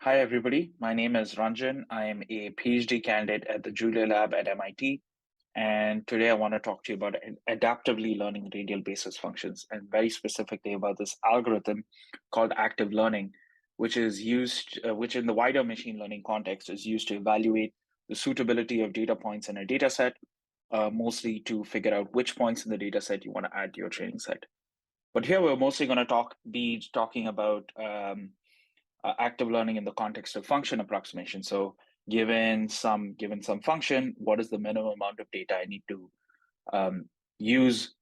Hi, everybody. My name is Ranjan. I am a PhD candidate at the Julia Lab at MIT. And today I want to talk to you about adaptively learning radial basis functions, and very specifically about this algorithm called active learning, which in the wider machine learning context is used to evaluate the suitability of data points in a data set, mostly to figure out which points in the data set you want to add to your training set. But here we're mostly going to be talking about active learning in the context of function approximation. So given some function, what is the minimum amount of data I need to use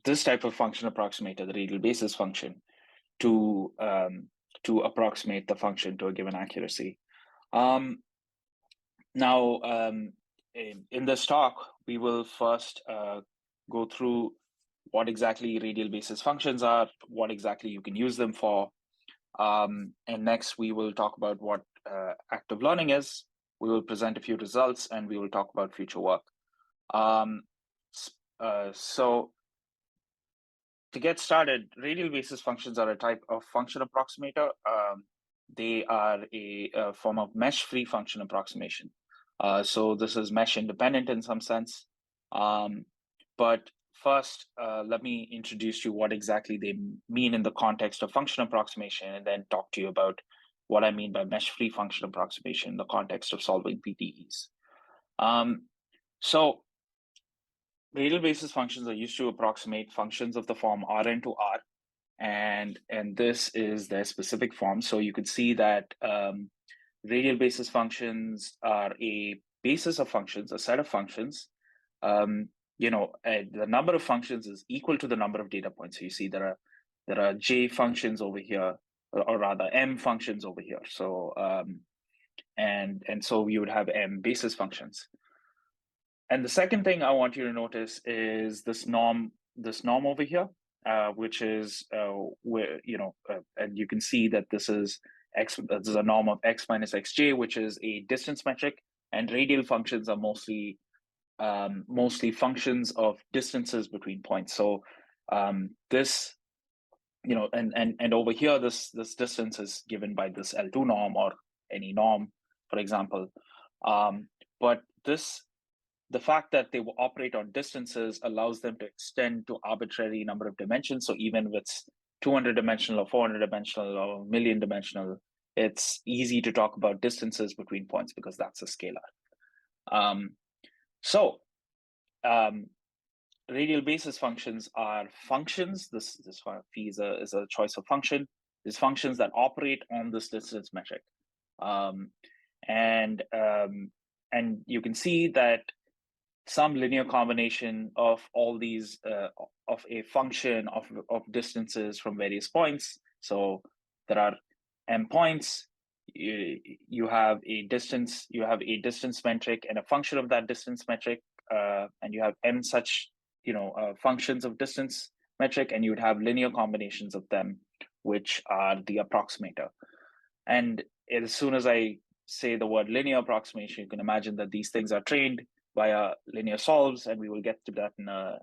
this type of function approximator, the radial basis function, to approximate the function to a given accuracy. Now, in this talk, we will first go through what exactly radial basis functions are, what exactly you can use them for, and next, we will talk about what active learning is. We will present a few results, and we will talk about future work. So to get started, radial basis functions are a type of function approximator. They are a form of mesh-free function approximation. So this is mesh independent in some sense. But first, let me introduce you what exactly they mean in the context of function approximation, and then talk to you about what I mean by mesh-free function approximation in the context of solving PTEs. So radial basis functions are used to approximate functions of the form Rn to R, and this is their specific form. So you could see that radial basis functions are a basis of functions, a set of functions. The number of functions is equal to the number of data points. So you see there are J functions over here, or rather M functions over here. So and so you would have M basis functions. And the second thing I want you to notice is this norm over here, which is where and you can see that this is a norm of x minus xj, which is a distance metric, and radial functions are mostly functions of distances between points. So this, and over here, this distance is given by this L2 norm or any norm, for example. But the fact that they will operate on distances allows them to extend to arbitrary number of dimensions. So even if it's 200 dimensional or 400 dimensional or million dimensional, it's easy to talk about distances between points because that's a scalar. Radial basis functions are functions. This phi is a choice of function. These functions that operate on this distance metric, and you can see that some linear combination of all these of a function of distances from various points. So there are m points. You have a distance metric and a function of that distance metric, and you have m such functions of distance metric, and you would have linear combinations of them, which are the approximator. And as soon as I say the word linear approximation, you can imagine that these things are trained via linear solves, and we will get to that in a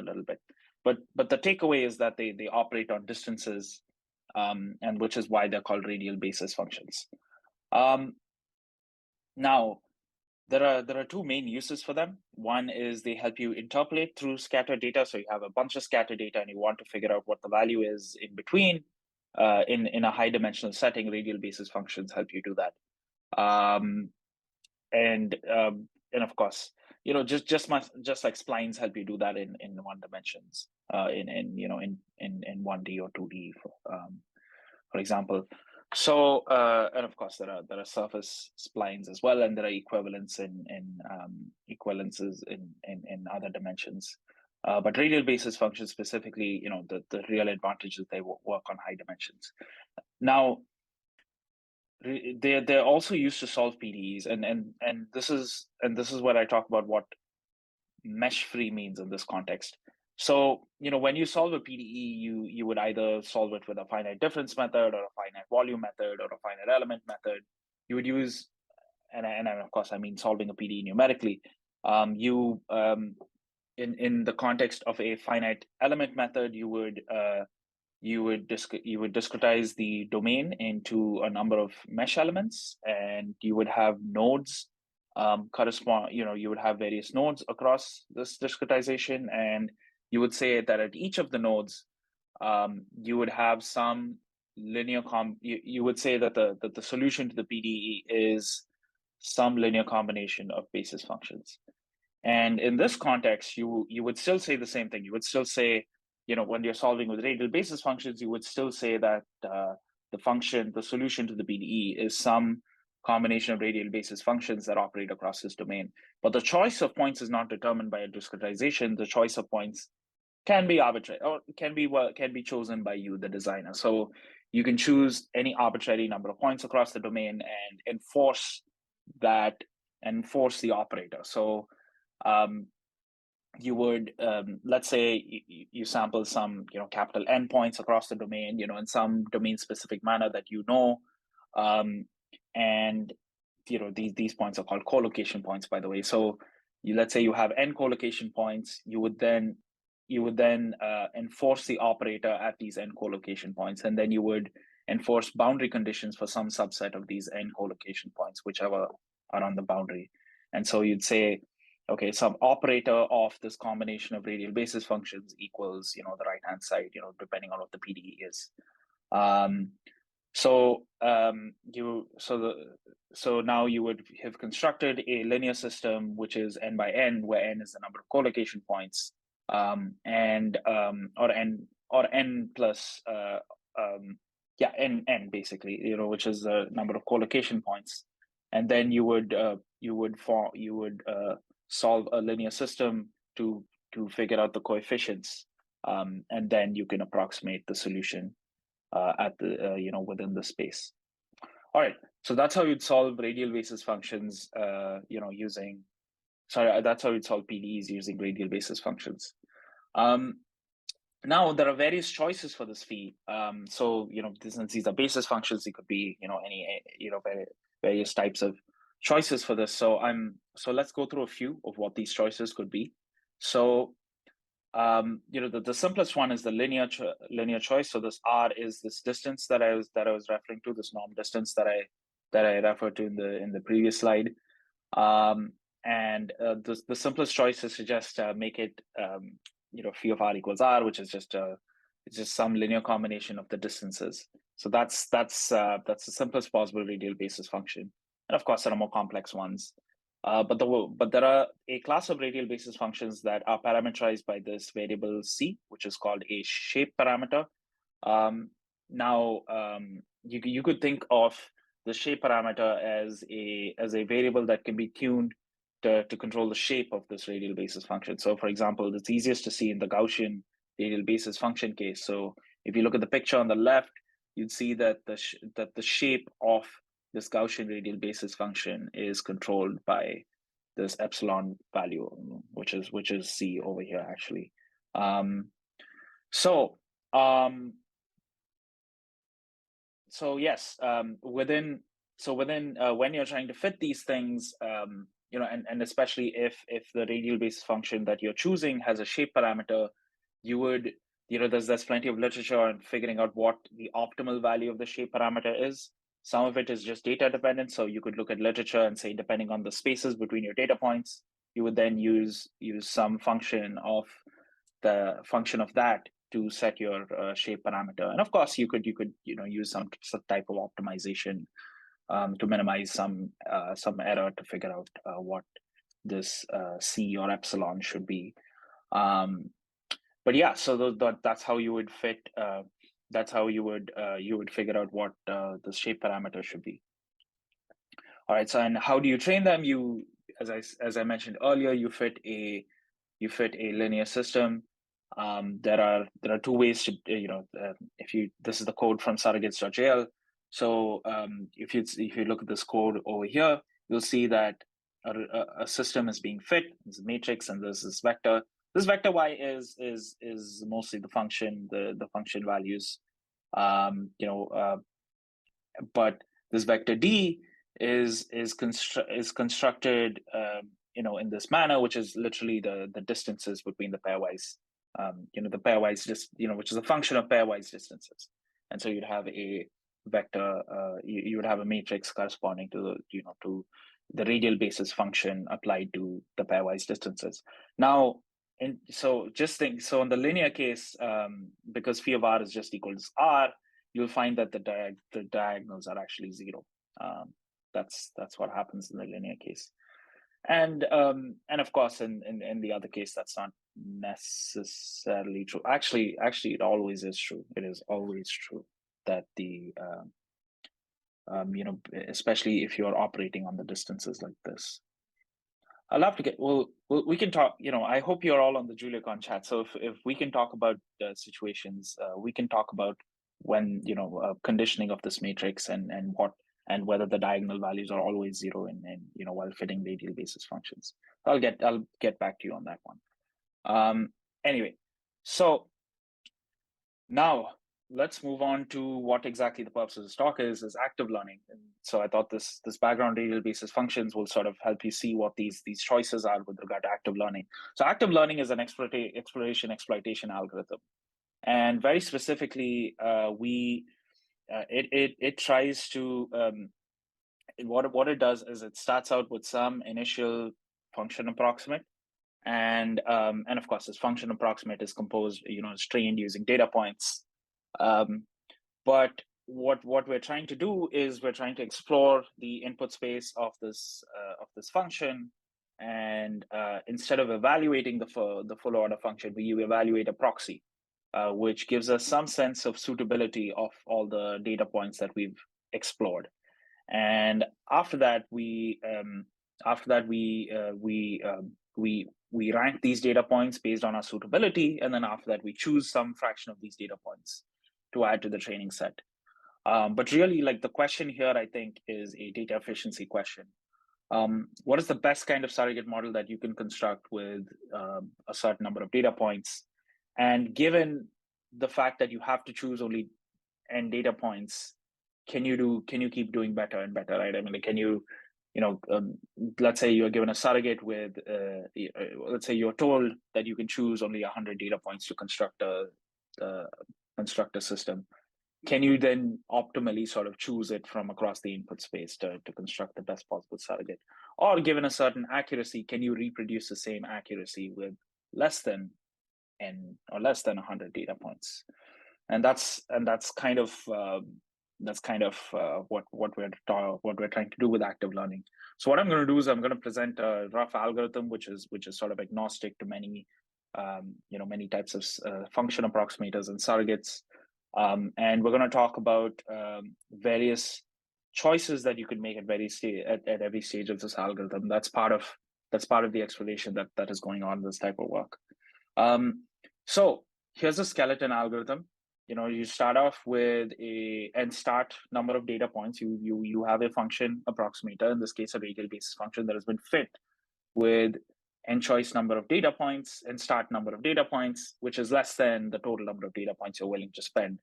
little bit. But the takeaway is that they operate on distances, and which is why they're called radial basis functions. Now, there are two main uses for them. One is they help you interpolate through scattered data. So you have a bunch of scattered data, and you want to figure out what the value is in between. In a high dimensional setting, radial basis functions help you do that. And of course, just like splines help you do that in one dimensions, in 1D or 2D, for example. So and of course there are surface splines as well, and there are equivalences in other dimensions. But radial basis functions specifically, the real advantage is they work on high dimensions. Now, they're also used to solve PDEs, and this is where I talk about what mesh-free means in this context. So, when you solve a PDE, you would either solve it with a finite difference method, or a finite volume method, or a finite element method. You would use, and of course I mean solving a PDE numerically. In the context of a finite element method, you would you would discretize the domain into a number of mesh elements, and you would have nodes correspond. You would have various nodes across this discretization, and you would say that at each of the nodes, you would have some linear you would say that the solution to the PDE is some linear combination of basis functions. And in this context, you would still say the same thing. You would still say, when you're solving with radial basis functions, you would still say that the solution to the PDE is some combination of radial basis functions that operate across this domain. But the choice of points is not determined by a discretization. The choice of points can be arbitrary, or can be chosen by you, the designer. So you can choose any arbitrary number of points across the domain and enforce the operator. So you would, let's say you sample some, capital N points across the domain, in some domain specific manner that and these points are called collocation points, by the way. So let's say you have N collocation points, you would then enforce the operator at these N collocation points, and then you would enforce boundary conditions for some subset of these N collocation points, whichever are on the boundary. And so you'd say, okay, some operator of this combination of radial basis functions equals, the right-hand side, depending on what the PDE is. So now you would have constructed a linear system which is N by N, where N is the number of collocation points, or N plus N basically, which is the number of collocation points, and then you would solve a linear system to figure out the coefficients, and then you can approximate the solution at the within the space. All right, so that's how you'd solve radial basis functions that's how you'd solve PDEs using radial basis functions. Now there are various choices for this fee. So since these are basis functions, it could be any various types of choices for this. So let's go through a few of what these choices could be. So the simplest one is the linear choice. So this R is this distance that I was referring to, this norm distance that I referred to in the previous slide. And the simplest choice is to just make it phi of R equals R, which is just some linear combination of the distances. So that's the simplest possible radial basis function. And of course, there are more complex ones. But there are a class of radial basis functions that are parameterized by this variable C, which is called a shape parameter. Now, you could think of the shape parameter as a variable that can be tuned to control the shape of this radial basis function. So, for example, it's easiest to see in the Gaussian radial basis function case. So, if you look at the picture on the left, you'd see that the shape of this Gaussian radial basis function is controlled by this epsilon value, which is C over here actually. So yes, when you're trying to fit these things, and especially if the radial basis function that you're choosing has a shape parameter, you would, there's plenty of literature on figuring out what the optimal value of the shape parameter is. Some of it is just data dependent. So you could look at literature and say, depending on the spaces between your data points, you would then use some function of that to set your shape parameter. And of course, you could use some type of optimization to minimize some error to figure out what this C or epsilon should be. But yeah, so that's how you would fit. That's how you would figure out what the shape parameter should be. All right. So, and how do you train them? You, as I mentioned earlier, you fit a linear system. There are two ways to this is the code from Surrogates.jl. So if you look at this code over here, you'll see that a system is being fit. There's a matrix and there's this vector. This vector y is mostly the function values, but this vector d is constructed in this manner, which is literally the distances between the pairwise the pairwise which is a function of pairwise distances. And so you'd have a vector, you would have a matrix corresponding to to the radial basis function applied to the pairwise distances. Now, so in the linear case, because phi of r is just equal to r, you'll find that the diagonals are actually zero. That's what happens in the linear case. And of course, in the other case, that's not necessarily true. Actually, it always is true. It is always true that the especially if you're operating on the distances like this. I'll have to get. We can talk. I hope you're all on the JuliaCon chat. So if we can talk about situations, we can talk about when conditioning of this matrix and whether the diagonal values are always zero and while fitting radial basis functions. I'll get back to you on that one. Anyway, so now let's move on to what exactly the purpose of this talk is active learning. And so I thought this background radial basis functions will sort of help you see what these choices are with regard to active learning. So active learning is an exploitation algorithm, and very specifically, it tries to what it does is it starts out with some initial function approximate, and of course this function approximate is composed, is trained using data points. But what we're trying to do is we're trying to explore the input space of this function, and instead of evaluating the full order function, we evaluate a proxy, which gives us some sense of suitability of all the data points that we've explored. And after that, we rank these data points based on our suitability, and then after that, we choose some fraction of these data points to add to the training set. But really, like, the question here, I think, is a data efficiency question. What is the best kind of surrogate model that you can construct with a certain number of data points? And given the fact that you have to choose only n data points, can you keep doing better and better, right? I mean, like, can you, let's say you're given a surrogate with, let's say you're told that you can choose only 100 data points to construct a system. Can you then optimally sort of choose it from across the input space to construct the best possible surrogate? Or given a certain accuracy, can you reproduce the same accuracy with less than n or less than 100 data points? And that's kind of what we're trying to do with active learning. So what I'm going to do is I'm going to present a rough algorithm which is sort of agnostic to many many types of function approximators and surrogates, and we're going to talk about various choices that you can make at every stage of this algorithm. That's part of the exploration that is going on in this type of work. So here's a skeleton algorithm. You start off with a start number of data points. You have a function approximator, in this case a radial basis function, that has been fit with n choice number of data points and start number of data points, which is less than the total number of data points you're willing to spend.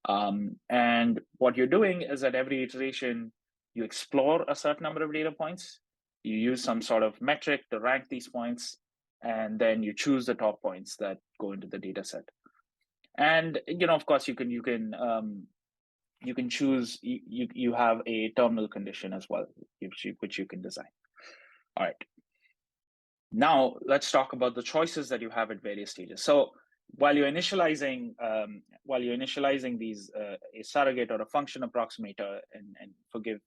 And what you're doing is at every iteration, you explore a certain number of data points, you use some sort of metric to rank these points, and then you choose the top points that go into the data set. And of course, you can choose. You have a terminal condition as well, which you can design. All right. Now let's talk about the choices that you have at various stages. So while you're initializing these a surrogate or a function approximator, and forgive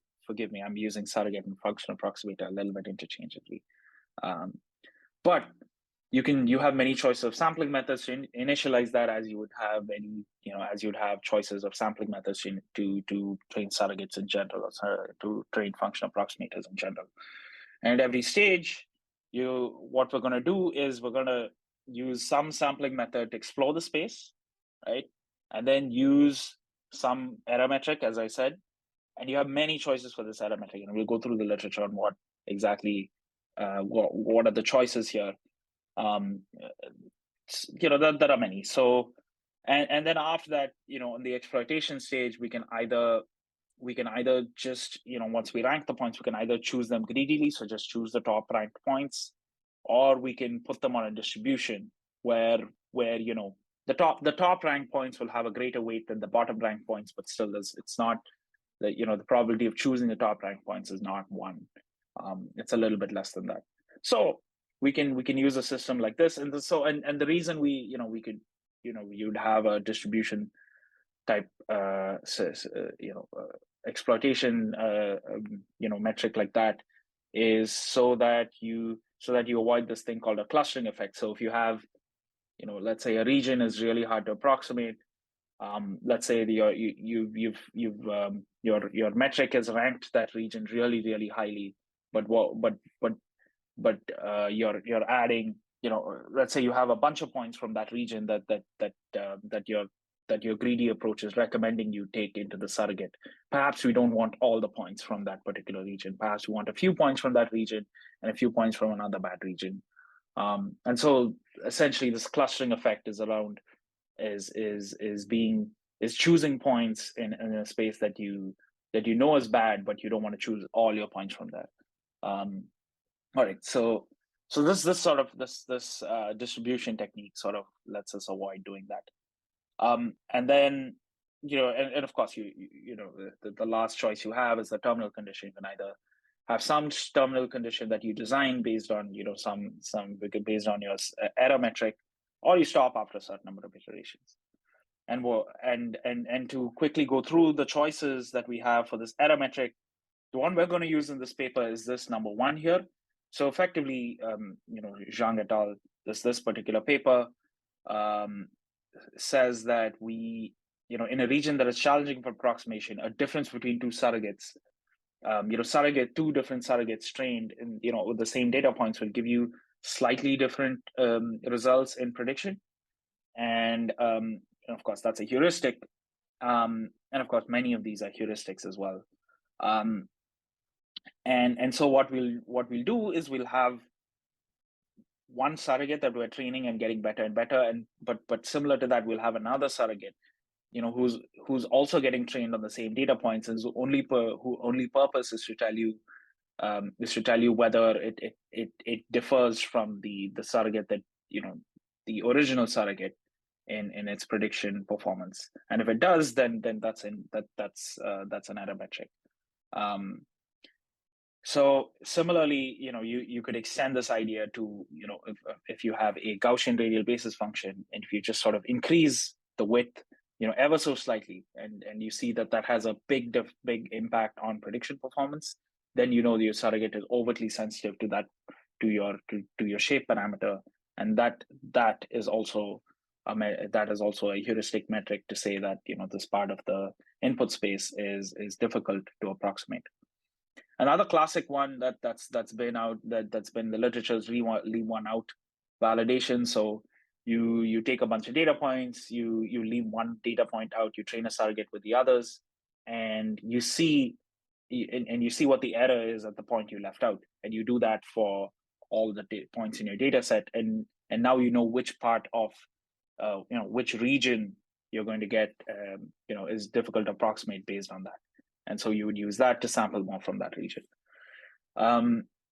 me, I'm using surrogate and function approximator a little bit interchangeably, but you have many choices of sampling methods to initialize that, as you would have choices of sampling methods to train surrogates in general, or to train function approximators in general. And at every stage, what we're going to do is we're going to use some sampling method to explore the space, right? And then use some error metric, as I said. And you have many choices for this error metric, and we'll go through the literature on what exactly what are the choices here. There are many. So, and then after that, in the exploitation stage, we can either just, once we rank the points, we can either choose them greedily, so just choose the top ranked points, or we can put them on a distribution where where the top rank points will have a greater weight than the bottom rank points, but still it's not the probability of choosing the top rank points is not 1. It's a little bit less than that. So we can use a system like this, and the reason we could you'd have a distribution type exploitation metric like that is so that you avoid this thing called a clustering effect. So if you have let's say a region is really hard to approximate, let's say your metric has ranked that region really highly, but you're adding, let's say you have a bunch of points from that region that your greedy approach is recommending you take into the surrogate. Perhaps we don't want all the points from that particular region. Perhaps we want a few points from that region and a few points from another bad region. And so essentially this clustering effect is around is choosing points in a space that you know is bad, but you don't want to choose all your points from that. All right, so this distribution technique sort of lets us avoid doing that. And then and of course the last choice you have is the terminal condition. You can either have some terminal condition that you design based on based on your error metric, or you stop after a certain number of iterations. And to quickly go through the choices that we have for this error metric, the one we're going to use in this paper is this number 1 here. So effectively, Zhang et al. This particular paper says that we, in a region that is challenging for approximation, a difference between two surrogates, two different surrogates trained in, with the same data points will give you slightly different results in prediction. And of course, that's a heuristic. And of course, many of these are heuristics as well. And so what we'll do is we'll have one surrogate that we're training and getting better and better, but similar to that, we'll have another surrogate, who's also getting trained on the same data points, and whose only purpose is to tell you whether it differs from the surrogate that the original surrogate in its prediction performance. And if it does, then that's an error metric. So similarly, you could extend this idea to, if you have a Gaussian radial basis function, and if you just sort of increase the width, ever so slightly, and you see that has a big impact on prediction performance, then your surrogate is overtly sensitive to that, to your shape parameter, and that is also a heuristic metric to say that this part of the input space is difficult to approximate. Another classic one that's been in the literature is leave one out validation. So you take a bunch of data points, you leave one data point out, you train a surrogate with the others, and you see what the error is at the point you left out, and you do that for all the points in your data set, and now which part of which region you're going to get is difficult to approximate based on that. And so you would use that to sample more from that region.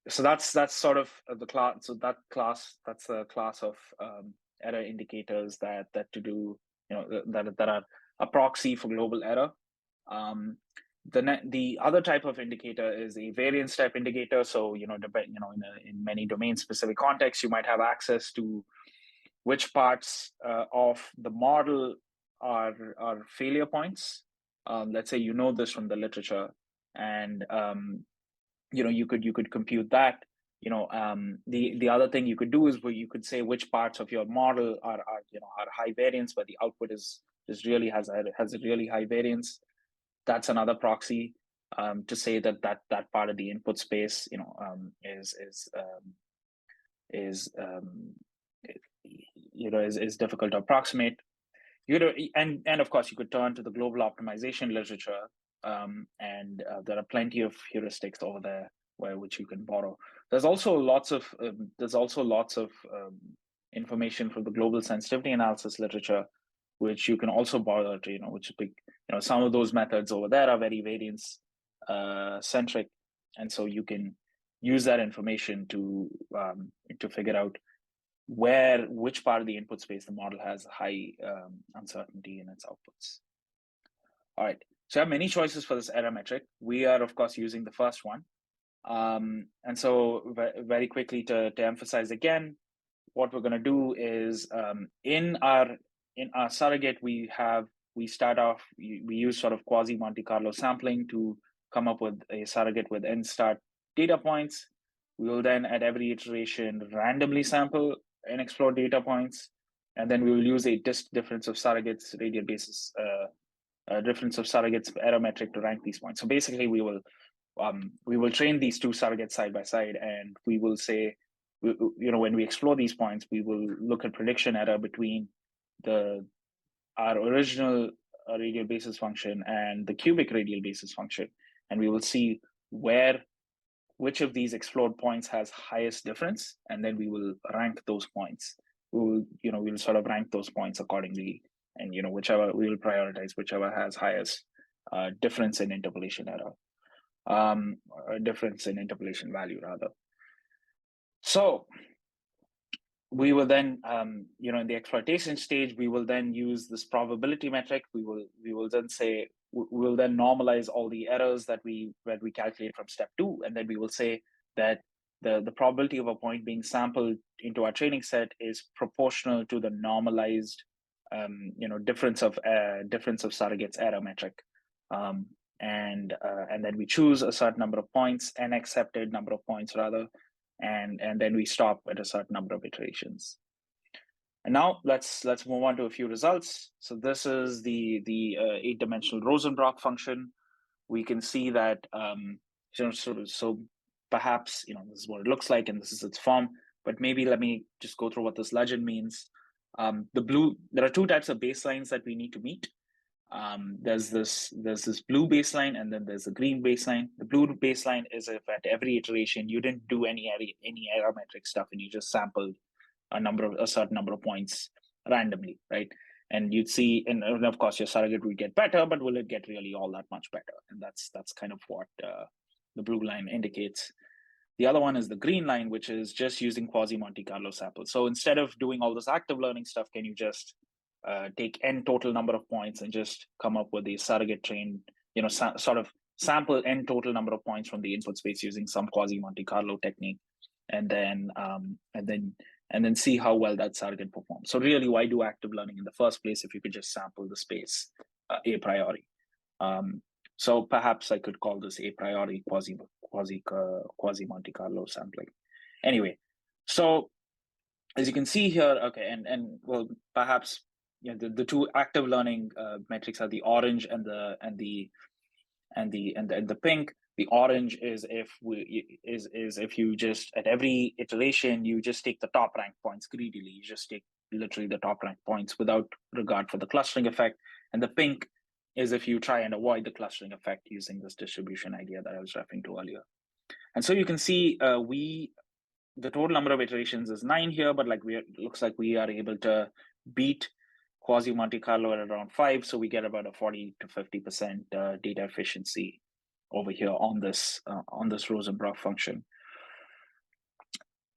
So that's sort of the class. So that's a class of error indicators that are a proxy for global error. The other type of indicator is a variance type indicator. So in many domain specific contexts, you might have access to which parts of the model are failure points. Let's say this from the literature, and you could compute that. The other thing you could do is where you could say which parts of your model are high variance, where the output has a really high variance. That's another proxy to say that part of the input space is difficult to approximate. And of course you could turn to the global optimization literature, and there are plenty of heuristics over there which you can borrow. There's also lots of information from the global sensitivity analysis literature, which you can also borrow to, which is big. Some of those methods over there are very variance centric, and so you can use that information to figure out which part of the input space the model has high uncertainty in its outputs. All right, so I have many choices for this error metric. We are, of course, using the first one. And so very quickly to emphasize again, what we're going to do is in our surrogate, we start off, we use sort of quasi Monte Carlo sampling to come up with a surrogate with n start data points. We will then at every iteration randomly sample and explore data points, and then we will use a difference of surrogates radial basis difference of surrogates error metric to rank these points. So basically we will train these two surrogates side by side, and we will say, when we explore these points, we will look at prediction error between our original radial basis function and the cubic radial basis function, and we will see which of these explored points has highest difference, and then we will rank those points. We'll sort of rank those points accordingly, and we will prioritize whichever has highest difference in interpolation error. Difference in interpolation value rather. So we will then, in the exploitation stage, we will then use this probability metric. We will then say, we'll then normalize all the errors that we calculate from step 2, and then we will say that the probability of a point being sampled into our training set is proportional to the normalized, difference of surrogates error metric. And then we choose a certain number of points, an accepted number of points rather, and then we stop at a certain number of iterations. And now let's move on to a few results. So this is the 8-dimensional Rosenbrock function. We can see that so perhaps this is what it looks like and this is its form. But maybe let me just go through what this legend means. There are two types of baselines that we need to meet. There's this blue baseline, and then there's a green baseline. The blue baseline is if at every iteration you didn't do any error metric stuff and you just sampled a certain number of points randomly, right? And you'd see, and of course your surrogate would get better, but will it get really all that much better? And that's kind of what the blue line indicates. The other one is the green line, which is just using quasi Monte Carlo samples. So instead of doing all this active learning stuff, can you just take n total number of points and just come up with a surrogate train, sort of sample n total number of points from the input space using some quasi Monte Carlo technique, and then see how well that surrogate performs. So really, why do active learning in the first place if you could just sample the space a priori? So perhaps I could call this a priori quasi Monte Carlo sampling. Anyway, so as you can see here, okay, and well, perhaps the two active learning metrics are the orange and the pink. The orange is if you just at every iteration you just take the top rank points greedily. You just take literally the top rank points without regard for the clustering effect. And the pink is if you try and avoid the clustering effect using this distribution idea that I was referring to earlier. And so you can see the total number of iterations is 9 here, but looks like we are able to beat quasi Monte Carlo at around 5, so we get about a 40 to 50% data efficiency over here on this Rosenbrock function.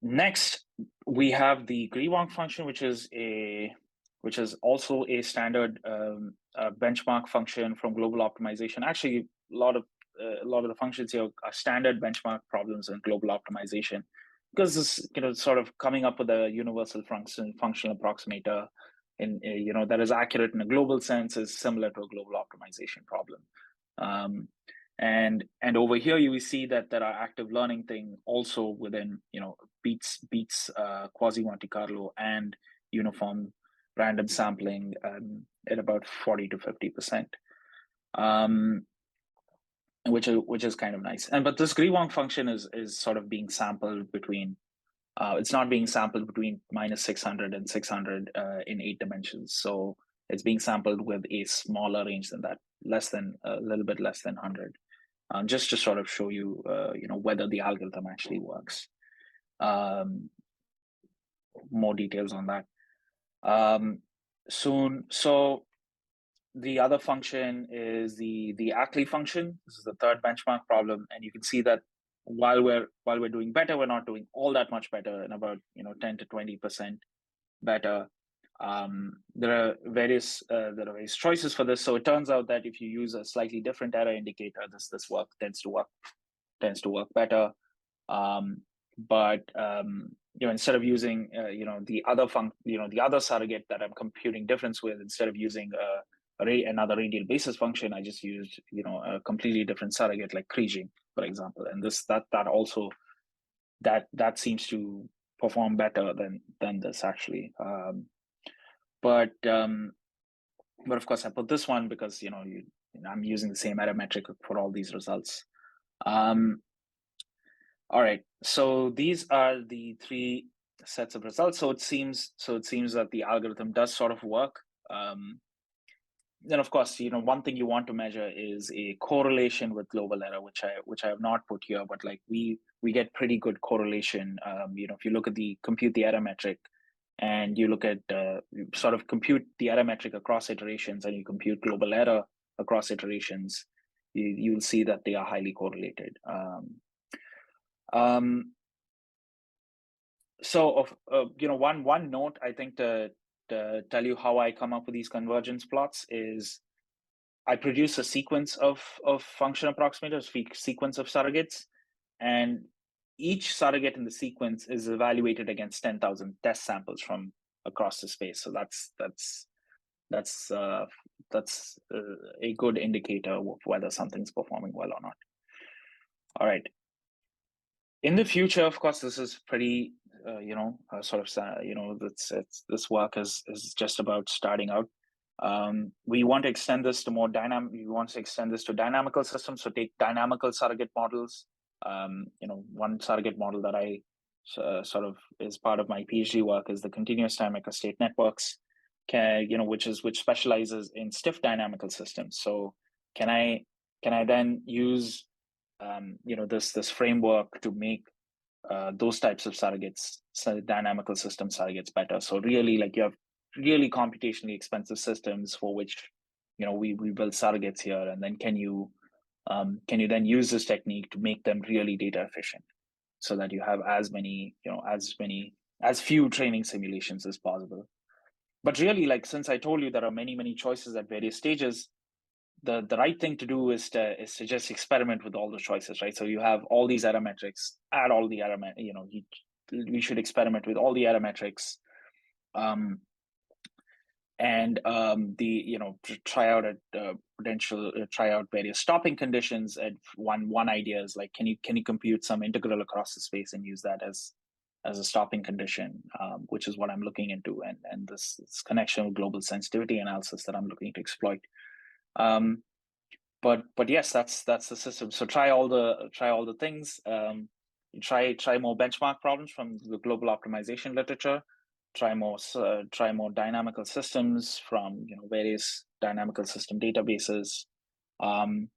Next, we have the Grewonk function, which is also a standard benchmark function from global optimization. Actually, a lot of the functions here are standard benchmark problems in global optimization, because this sort of coming up with a universal functional approximator that is accurate in a global sense is similar to a global optimization problem. And over here you will see that there are active learning thing also within beats quasi Monte Carlo and uniform random sampling at about 40 to 50%, which is kind of nice. But this Grewonk function is sort of being sampled between it's not being sampled between -600 and 600 in 8 dimensions. So it's being sampled with a smaller range than that, a little bit less than 100, just to sort of show you, whether the algorithm actually works. More details on that soon. So the other function is the Ackley function. This is the third benchmark problem, and you can see that while we're doing better, we're not doing all that much better, and about 10 to 20% better. There are various choices for this. So it turns out that if you use a slightly different error indicator, this work tends to work better. But instead of using the other surrogate that I'm computing difference with, instead of using another radial basis function, I just used a completely different surrogate like Kriging, for example, and that seems to perform better than this actually. But of course, I put this one because I'm using the same error metric for all these results. All right, so these are the three sets of results. So it seems that the algorithm does sort of work. Then of course, one thing you want to measure is a correlation with global error, which I have not put here, but like we get pretty good correlation. If you look at compute the error metric, and you look at sort of compute the error metric across iterations, and you compute global error across iterations, you'll see that they are highly correlated. So one note I think to tell you how I come up with these convergence plots is I produce a sequence of function approximators, sequence of surrogates, and each surrogate in the sequence is evaluated against 10,000 test samples from across the space. So that's a good indicator of whether something's performing well or not. All right. In the future, of course, this is pretty, this work is just about starting out. We want to extend this to more dynamic. We want to extend this to dynamical systems. So take dynamical surrogate models. One surrogate model that I sort of is part of my PhD work is the continuous time microstate networks, which specializes in stiff dynamical systems. So can I then use this framework to make those types of surrogates, dynamical system surrogates, better? So really, like, you have really computationally expensive systems for which we build surrogates here, and then can you then use this technique to make them really data efficient, so that you have as few training simulations as possible. But really, like, since I told you there are many choices at various stages, the right thing to do is to just experiment with all the choices, right? So you have all these error metrics, add all the error, we should experiment with all the error metrics, and try out various stopping conditions. And one idea is like, can you compute some integral across the space and use that as a stopping condition, which is what I'm looking into, and this connection with global sensitivity analysis that I'm looking to exploit. But yes, that's the system. So try all the things. Try more benchmark problems from the global optimization literature. Try more dynamical systems from various dynamical system databases, and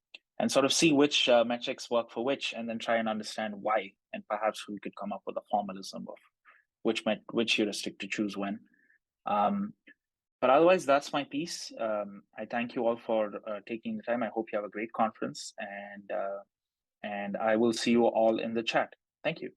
sort of see which metrics work for which, and then try and understand why. And perhaps we could come up with a formalism of which heuristic to choose when. But otherwise, that's my piece. I thank you all for taking the time. I hope you have a great conference, and I will see you all in the chat. Thank you.